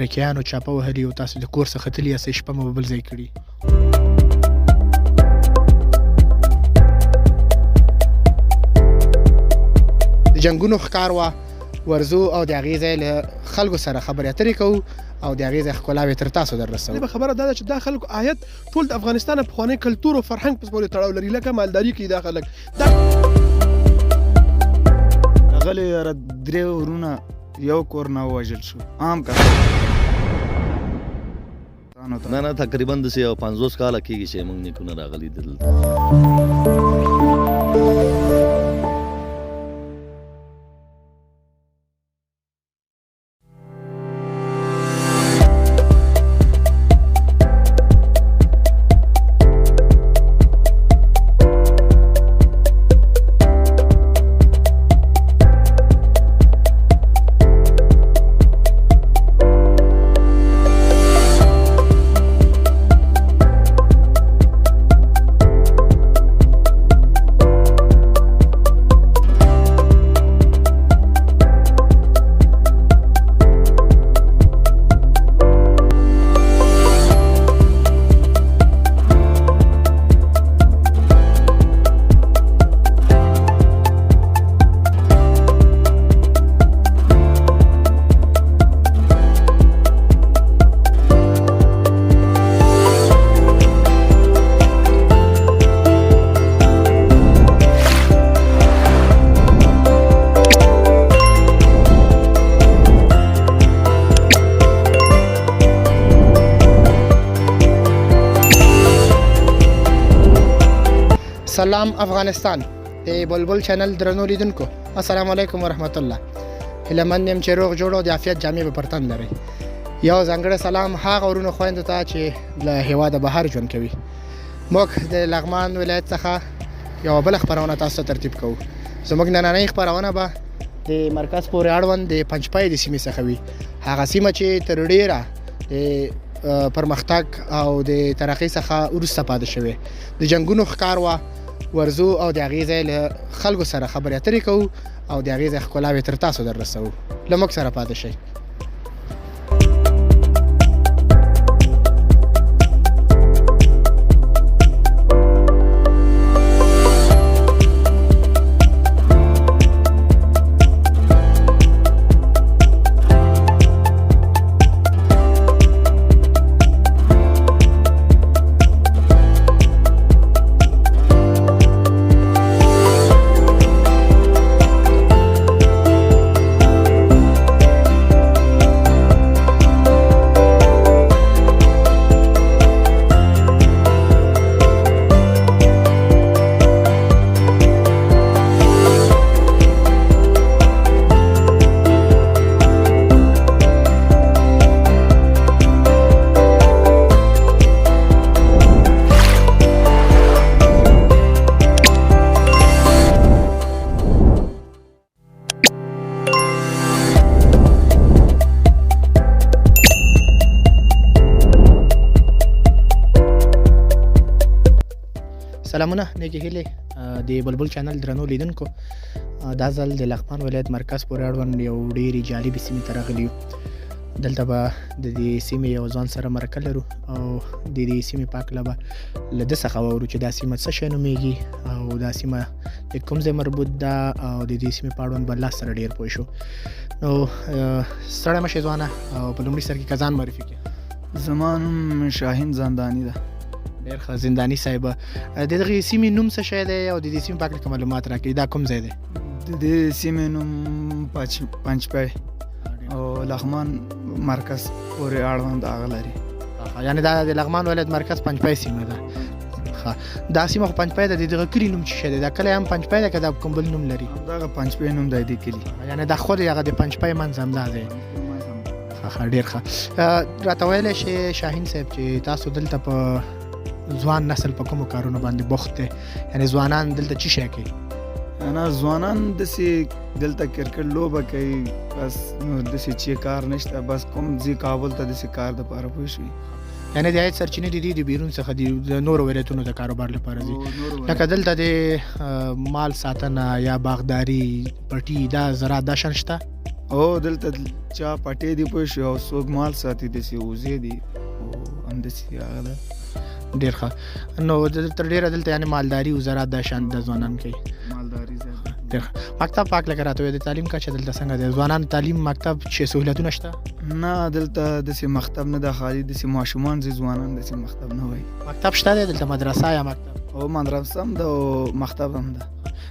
امریکایانو چاپه وهلي او تاسو د کور څخه تللي یاستئ شپه مو بل ځای کړي. د جنګونو ښکار وه ورځو او د هغې ځای له خلکو سره خبرې اترې کوو او د هغې ځای ښکلاوې تر تاسو در رسوو. خبره دا ده چې دا خلکو عاید ټول د افغانستان پخوانی کلتور او فرهنګ په پورې تړاو لري، لکه مالداري کوي دا خلک. هغلې یاره 3 ورونه یو کور نه ووژل شو، عام کار. نه تقریبا داسې یو 50 کاله کېږي چې موږ نیکونه راغلي دلته. سلام افغانستان، د بلبل چینل درنو لیدونکو السلام علیکم ورحمت الله. هیله من یم چې روغ جوړ او د عافیت جامې به پر تن لرئ. یو ځانګړی سلام هغه ورونو خویندو ته چې له هېواده بهر ژوند کوي. موږ د لغمان ولایت څخه یوه بله خپرونه تاسو ته ترتیب کوو. زموږ نننۍ خپرونه به د مرکز پورې اړوند د پنجپای د سیمې څخه وي، هغه سیمه چې تر ډېره د پرمختګ او د ترقۍ څخه وروسته پاتې شوې. د جنګونو ښکار وه ورځو او د هغې ځای له خلکو سره خبرې اترې کوو او د هغې ځای ښکلاوې تر تاسو در رسوو. له موږ سره پاتې شئ. سلامونه نیکې هیلې د بلبل چینل درنو لیدونکو. دا ځل د لغمان ولایت مرکز پورې اړوند یو ډېرې جالبې سیمې ته راغلي یو. دلته به د دې سیمې یو ځوان سره مرکه لرو او د دې سیمې په هکله به له ده څخه واورو چې دا سیمه څه شی نومیږي او دا سیمه د کوم ځای مربوط ده او د دې سیمې په اړوند به له سره ډېر پوه شو. نو ستړی مه شئ ځوانه او په لومړي سر کې که ځان معرفي کړي. زما نوم شاهین زنداني ده. ډېر ښه زنداني صاحب، د دغې سیمې نوم څه شی دی او د دې سیمې په هکله که معلومات راکړي؟ دا کوم ځای دی؟ د دې سیمې نوم پنجپای او لغمان مرکز پورې اړوند هغه لري. یعنې دا د لغمان ولایت مرکز پنجپای سیمه ده. ښه، دا سیمه خو پنجپای ده، د دغه کلي نوم څه شی دی؟ دا کلی هم پنجپای ده که دا کوم بل نوم لري؟ دغه پنجپای نوم دی د کلي. یعنې دا خود هغه د پنجپای منځ همدا دی. ښه، ډېر ښه. راته ویلی شئ شاهین صاحب چې تاسو دلته په ځوان نسل په کومو کارونو باندې بوخت دی؟ یعنې ځوانان دلته څه شی کوي؟ نه ځوانان داسې دلته کرکټ لوبه کوي، بس نور داسې چې کار نشته، بس کوم ځي کابل ته داسې کار دپاره پوه شوي. یعنې د عاید سرچینې د دې د بیرون څخه د نورو ولایتونو د کاروبار لپاره ځي، لکه دلته د مال ساتنه یا باغداري، پټي، دا زراعت دا شان شته؟ او دلته چا پټې دی پوه شو او څوک مال ساتي داسې وزې دي او همداسې هغه ده. ډیر ښه. نو تر ډیره دلته یعنی مالداري او زراعت د شان د ځوانان کوي. مالداري زیاته. ډیر ښه. مکتب پاک لکه راته وي د تعلیم کچه دلته څنګه دی؟ ځوانان تعلیم مکتب چې سہولتونه شته؟ نه دلته داسې مکتب نه ده، خالي داسې ماشومان چې ځوانان داسې مکتب نه وایي. مکتب شته دی دلته؟ مدرسه یا مکتب؟ او مدرسه هم ده او مکتب هم ده.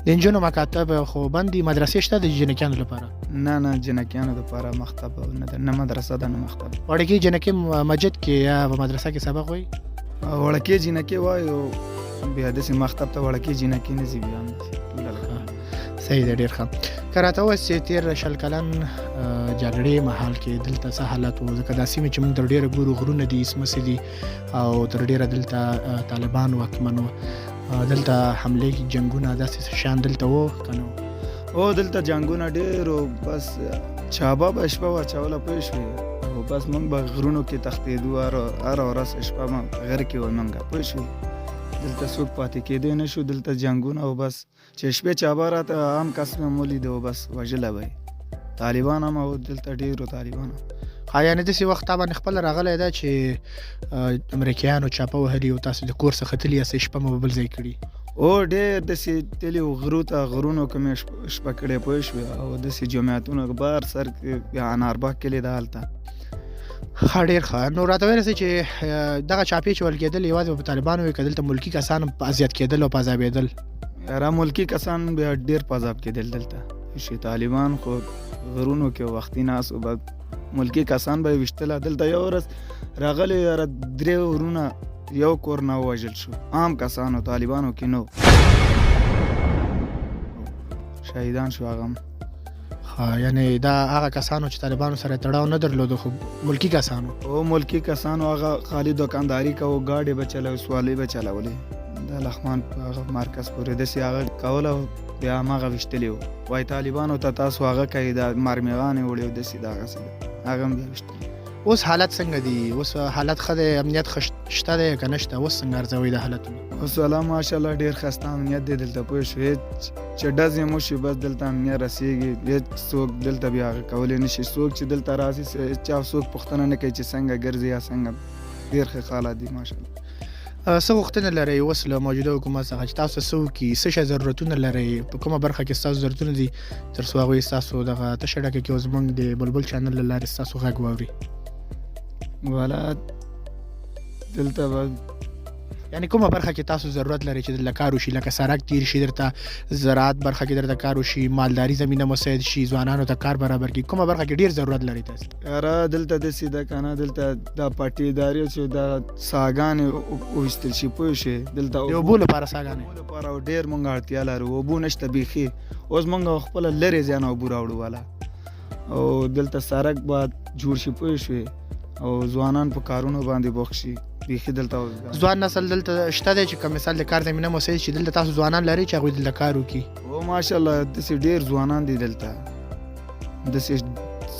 د نجونو مکاتب خو بندي، مدرسې شته د جنکیانو لپاره؟ نه جنکیانو دپاره مکتب نه ده، نه مدرسه ده نه مکتب. وړکې جنکې مسجد کې یا په مدرسه کې سبق وایي؟ وړکې جنکې وایي او بیا داسې مکتب ته وړکې جنکې نه ځي بیا هم صحیح دی. ډېر ښه. که راته ووایاست چې تېر شل کلن جګړې مهال کې دلته څه حالت و؟ ځکه دا سیمې چې موږ تر ډېره ګورو غرونه دي، سمڅې دي او تر ډېره دلته طالبان واکمن وو. دلته حملې جنګونه داسې شیان دلته وو که نه وو؟ او دلته جنګونه ډېر و، بس چابه به شپه واچوله پوه شوې او بس موږ به غرونو کې تښتېدو، هره ورځ شپه به غر کې وه موږ پوه شوې. دلته څوک پاتې کېدی نه شو، دلته جنګونه او بس چې شپې چابه راته عام کس مې هم ولیده او بس وژله به یې. طالبان هم او دلته ډېرو طالبان هم. یعنې داسې وخت تا باندې خپله راغلی ده چې امریکایانو چاپه وهلي او تاسو د کور څخه تللي یاستئ، شپه مو بل ځای کړي؟ او ډېر داسې تللي وو غرو ته، غرونو کې مې شپه کړې پوه شوې او داسې جمعیتونه بار سر کې بیا انارباغ کلي ده هلته. ښه ډېر ښه. نو راته ویل چې دغه چاپې چې ول کېدل یوازې په طالبانو وي که دلته ملکي کسان په اذیت کېدل او په عذابېدل؟ یاره ملکي کسان بیا ډېر په عذاب کېدل دلته شي. طالبان خو غرونو کې وختي ناست و، به ملکي کسان به یې ویشتله. دلته یو ورځ راغلی یاره 3 ورونه یو کور نه ووژل شو، عام کسانو طالبانو کې نو شهیدان شو هغه هم. یعنی دا هغه کسانو چې طالبانو سره تړاو نه درلودو خو ملکي کسانو؟ او ملکي کسانو هغه خالي دوکانداري کوو، ګاډې به چلوي، سوالۍ به چلولې د لغمان په هغه مرکز پورې داسې هغه کوله او بیا هماغه ویشتلي وو. وایي طالبانو ته تاسو هغه کوي د مرمیغانې وړي او داسې دغسې ده، هغه هم بیا ویشتلي. اوس حالت څنګه دی؟ اوس حالت ښه دی؟ امنیت شته دی که نشته؟ اوس څنګه ارزوئ د حالتونه؟ اوس والله ماشاءالله ډېر ښایسته امنیت دی دلته پوه شوې. چې ډز یې وشي بس دلته امنیت رسېږي، هېڅ څوک دلته بیا هغه کولی نه شي. څوک چې دلته راسي چا څوک پوښتنه نه کوي چې څنګه ګرځي یا څنګه. ډېر ښه حالات دي ماشاءالله. څه غوښتنه لرئ اوس له موجوده حکومت څخه چې تاسو څه وکړي؟ څه شی ضرورتونه لرئ؟ په کومه برخه کې ستاسو ضرورتونه دي تر څو هغوی ستاسو دغه تشه ډکه کې او زموږ د بلبل چینل له لارې ستاسو غږ واوري؟ والا دلته به یعنی کومه برخه کې تاسو ضرورت لرئ چې دلته کار وشي؟ لکه سړک تیر شي درته، زراعت برخه کې درته کار وشي، مالداري زمینه مساعد شي، ځوانانو ته کار برابر کړي، کومه برخه کې ډیر ضرورت لرئ تاسو؟ یاره دلته داسې ده که نه، دلته دا پټېداري چې دا څاګانې وویستل شي پوه شوې. دلته د اوبو لپاره څاګانې لپاره ډېر مونږ اړتیا لرو، اوبو نشته بیخي. اوس مونږ خپله لرې ځای نه اوبو راوړو والا او دلته سړک باید جوړ شي پوه شوې او ځوانان په کارونو باندې بوخت شي بیخي. دلته ځوان نسل دلته شته دی چې که مثال د کار زمینه مساعد شي؟ دلته تاسو ځوانان لرئ چې هغوی دلته کار وکړي؟ او ماشاءالله داسې ډېر ځوانان دي دلته، داسې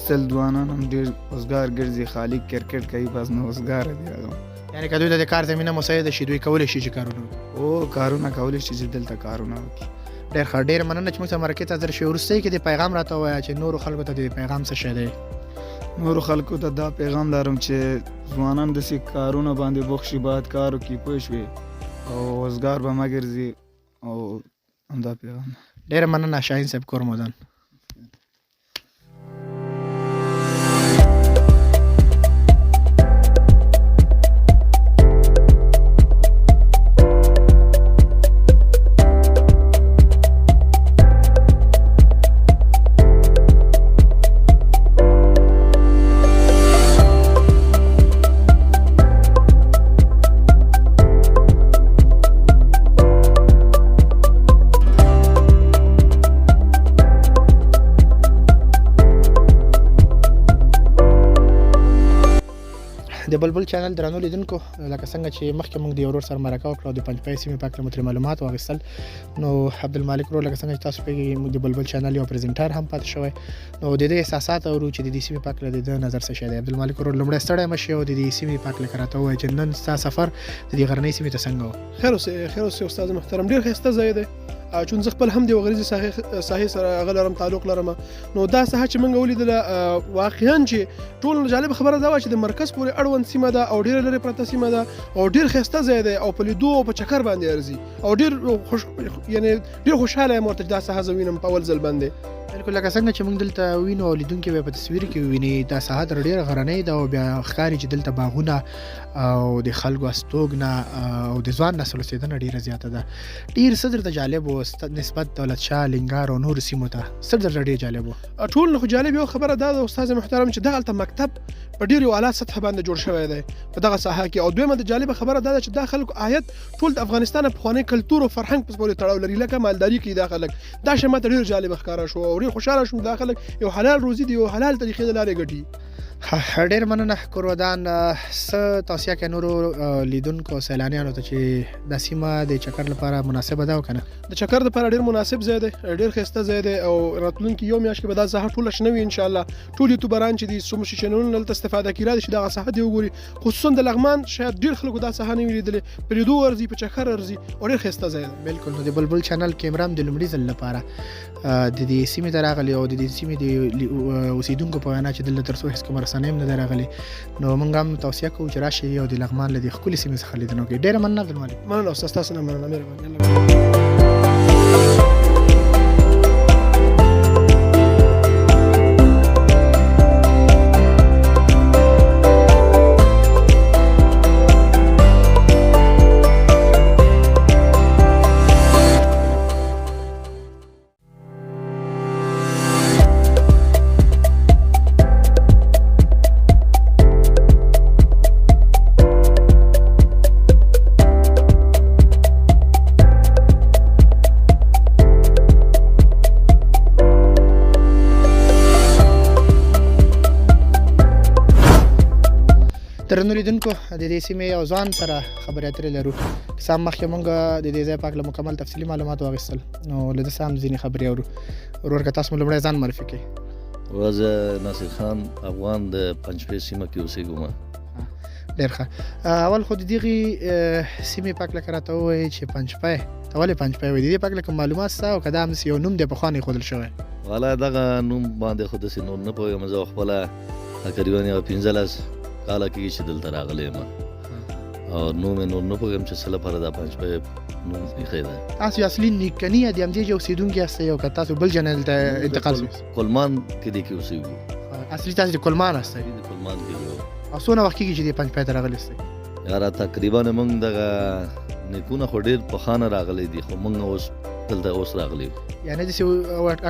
100 ځوانان هم ډېر اوزګار ګرځي، خالي کرکټ کوي بس نه اوزګاره دي هغه. یعنې که دوی ته د کار زمینه مساعده شي دوی کولی شي چې کارونه وکړي؟ او کارونه کولی شي چې دلته کارونه وکړي. ډېر ښه. ډېر مننه چې موږ ته مرکې ته حاضر شوې. وروستۍ کې د پیغام راته ووایه چې نورو خلکو ته د پیغام څه شی دی؟ نورو خلکو ته دا پیغام لرم چې ځوانان داسې کارونه باندې بوخت شي، باید کار وکړي پوه شوې او اوزګار به مه ګرځي او همدا پیغام. ډېره مننه شاهین صاحب، کور مودان. د بلبل چینل درنو لیدونکو، لکه څنګه چې مخکې موږ د یو ورور سره مرکه وکړه او د پنجپای سیمې په هکله مو ترې معلومات واخیستل، نو عبدالمالک ورور لکه څنګه چې تاسو پوهېږئ موږ د بلبل چینل یو پرزنټر هم پاتې شوی، نو د دې احساسات اورو چې د دې سیمې په هکله د ده نظر څه شی دی. عبدالمالک ورور لومړی ستړی مه شي او د دې سیمې په هکله که راته ووایې چې نن ستا سفر د دې غرنۍ سیمې ته څنګه و؟ خیر اوسې استاد محترم، ډېر ښایسته ځای دی چون زه خپل هم د غریزي ساحې سره هغه لرم تعلق لرم نو دا ساحه چې موږ ولیدله واقعا چې ټول جالب خبره دا وه چې د مرکز پورې اړوند سیمه ده او ډېره لرې پرته سیمه ده او ډېر ښایسته ځای دی او په لیدو او په چکر باندې ارځي او ډېر خوشحاله یم ورته چې دا ساحه زه وینم په اول ځل باندې. بالکل لکه څنګه چې موږ دلته وینو او لیدونکي به په تصویر کې وویني دا ساحه تر ډېره غرنۍ ده او بیا ښکاري چې دلته باغونه او د خلکو استوګنه او د ځوان نسل اوسېدنه ډېره زیاته ده. ډېر څه درته جالب و نسبت دولت شاه لنګار او نورو سیمو ته څه درته ډېر جالب و؟ ټول نه خو جالب یو خبره دا ده استاد محترم چې دغلته مکتب په ډېرې اعلی سطحه باندې جوړ شوی دی په دغه ساحه کې او دویمه د جالبه خبره دا ده چې دا خلکو عاید ټول د افغانستان پخوانی کلتور او فرهنګ پورې تړاو لري لکه مالداري کوي دا خلک. دا شی ماته ډېر جالبه ښکاره شو او ډېر خوشحاله شوم دا خلک یو حلال روزي دی یو حلال طریقې د لارې ګټي. ډېر مننه کورودان. څه توصیه کوي نورو لیدونکو سیلانیانو ته چې دا سیمه د چکر لپاره مناسبه ده او که نه؟ د چکر لپاره ډېر مناسب ځای دی ډېر ښایسته ځای دی او راتلونکي یو میاشت کې به دا ساحه ټوله شنه وي انشاءالله. ټول یوټیوبران چې دي څومره چې چینلونه دلته استفاده کوي راځي چې دغه ساحه دې وګوري خصوصا د لغمان شاید ډېر خلکو دا ساحه نه وي لیدلې په لیدو ورځي په چکر ورځي او ډېر ښایسته ځای دی. بالکل نو د بلبل چینل کیمره هم د لومړي ځل لپاره د دې سیمې ته راغلی او د دې سیمې د اوسیدونکو په وینا چې دلته تر څو هېڅ کومه رسنۍ هم نه ده راغلې نو موږ هم توصیه کوو چې راشئ او د لغمان له دې ښکلې سیمې څخه لیدنه وکړئ. ډېره مننه عبدالمالک. مننه استاد ستاسو نه مننه مهرباني. درنو لیدونکو د دې سیمې یو ځوان سره خبرې اترې لرو. کیسه مخکې موږ د دې ځای په هکله مکمل تفصیلي معلومات واخیستل نو له ده څخه هم ځینې خبرې اورو. ورور که تاسو مو لومړی ځان معرفي کړئ. زه ناصر خان افغان د پنجپیر سیمه کې اوسېږم. ډېر ښه. اول خو د دغې سیمې په هکله که راته ووایې چې پنجپی ته ولې پنجپی وایي د دې په هکله کوم معلومات شته او که دا همداسې یو نوم دی پخوا نه ایښودل شوی؟ والا دغه نوم باندې خو داسې نور نه پوهېږم. زه خپله تقریبا یو 15 کاله کېږي چې دلته راغلی یم او نوم یې نور نه پوهېږم چې څه لپاره دا پنجپی نوم ایښی دی. تاسو اصلي نیکني یا د همدې ځای اوسېدونکي یاستئ او که تاسو بل ځای نه دلته انتقال شوي؟ کلمان کې دې کې اوسېږو. اصلي تاسو د کلمان هستئ؟ د کلمان کې یو. او څونه وخت کېږي چې دې پنجپی ته راغلي یاستئ؟ یاره تقریبا موږ دغه نیکونه خو ډېر پخوا نه راغلی دي خو موږ اوس دلته اوس راغلی یو. یعنې داسې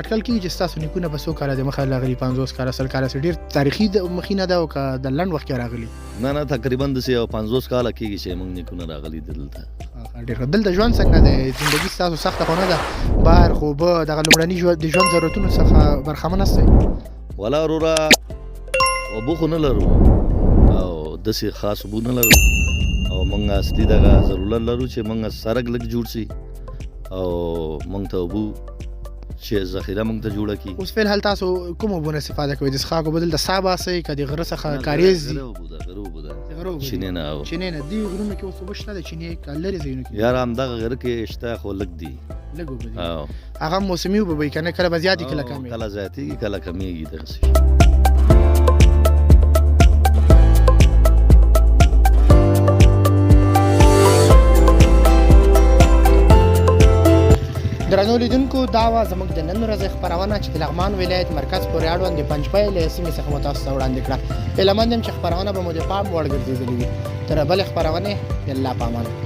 اټکل کېږي چې ستاسو نیکونه به څو کاله د مخه راغلي 50 کاله 100 کاله ډېر تاریخي مخینه ده او که د لنډ وخت کې راغلي؟ نه تقریبا داسې یو 50 کاله کېږي چې موږ نیکونه راغلي دي دلته. ډېر ښه. دلته ژوند څنګه دی؟ زندګي ستاسو سخته خو نه ده؟ بار اوبه دغه لومړني د ژوند ضرورتونو څخه برخمن هستئ؟ والا وروره اوبه خو نه لرو او داسې خاص اوبه نه لرو او موږ اصلي دغه ضرورت لرو چې موږ سړک لږ جوړ سي او موږ ته اوبه چې ذخیره موږ ته جوړه کړي. اوس فعل تاسو کوم اوبو نه استفاده کوئ؟ د څښاک اوبه دلته سا باسئ که د غره څخه کاریز دي؟ غره اوبه ده چینې نه. او چینې نه دې غرونو کې اوس اوبه شته د چینې که لرې ځایونو کې؟ یاره همدغه غره کې شته خو لږ دي. لږ اوبه دي. هغه موسمي اوبه وي که نه کله به زیاتې کله کمې؟ کله زیاتېږي کله کمېږي دغسې. درنو لیدونکو دا وه زموږ د نن ورځې خپرونه چې د لغمان ولایت مرکز پورې اړوند د پنجپی له سیمې څخه مو تاسو ته وړاندې کړه. هیله مند یم چې خپرونه به مو د پام وړ ګرځېدلې وي. تر بلې خپرونې د الله په امان.